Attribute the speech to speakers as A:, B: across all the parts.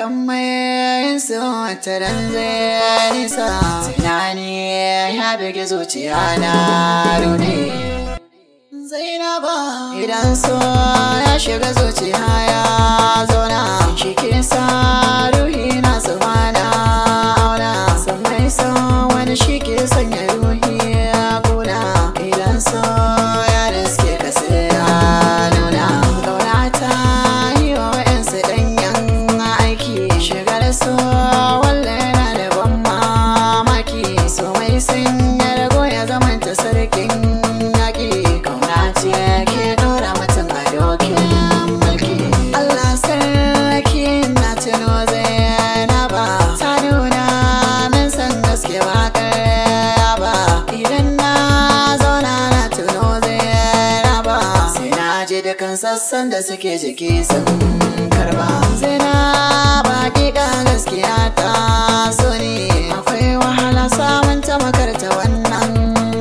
A: kan mai su taron zai nisa. Tunani ya bige zuciya na rune. Zainaba idan so ya shiga zuciya ya zauna, shi ke sa ruhi na subhana auna. San mai son wani shi ke sanya ruhi ya kuna. Idan so ya riske ka sai ya nuna. Kauna ta yi wa wa'yansu ɗanyen aiki. Shigar so walle na da ban mamaki. So mai sanya rago ya zamanta sarkin yaƙi. Kauna ce ke ɗora mutum a dokin mulki. Allah sarki na tuno Zainaba, ta nuna min san gaske ba ƙarya ba. Idan na zauna na tuno Zainaba, sai na je dukan sassan da suke jiki sun karba. Zainaba ƙiƙa gaskiya ta so ne, akwai wahala samun ta makarta wannan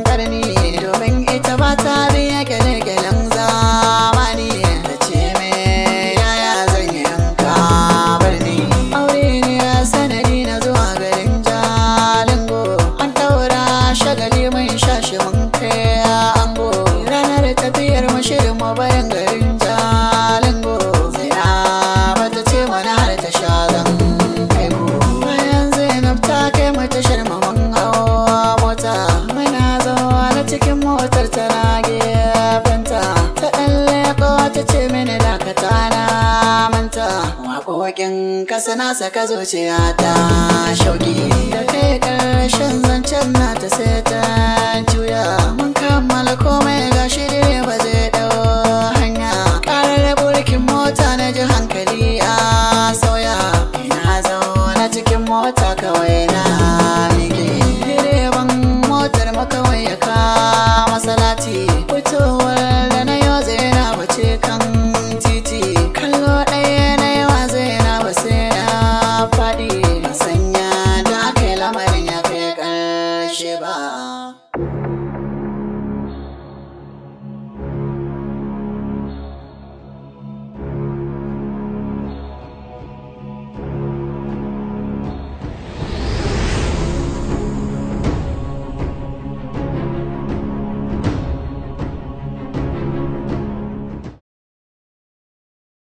A: ƙarni. Domin ita ba ta biya ƙyale-ƙyalen zamani. Ta ce me yaya zan yi yanka birni. Aure ne ya sanadi na zuwa garin Jalingo. An ɗaura shagali mun shashi mun kai ango. Ranar tafiyar mu shirin mu bayan garin Jalingo. Zainaba ta ce mana har ta sha zan kai ku. Bayan Zainab ta kai mu tashar mu mun hawa mota. Muna zaune cikin motar tana gefenta. Ta ɗan leƙo ta ce mini dakata na manta. Waƙoƙin kasa na saka zuciya ta shauƙi. Da kai ƙarshen zancen na ta sai ta juya. Mun kammala komai gashi direba zai ɗau hanya. Ƙarar burkin mota na ji hankali.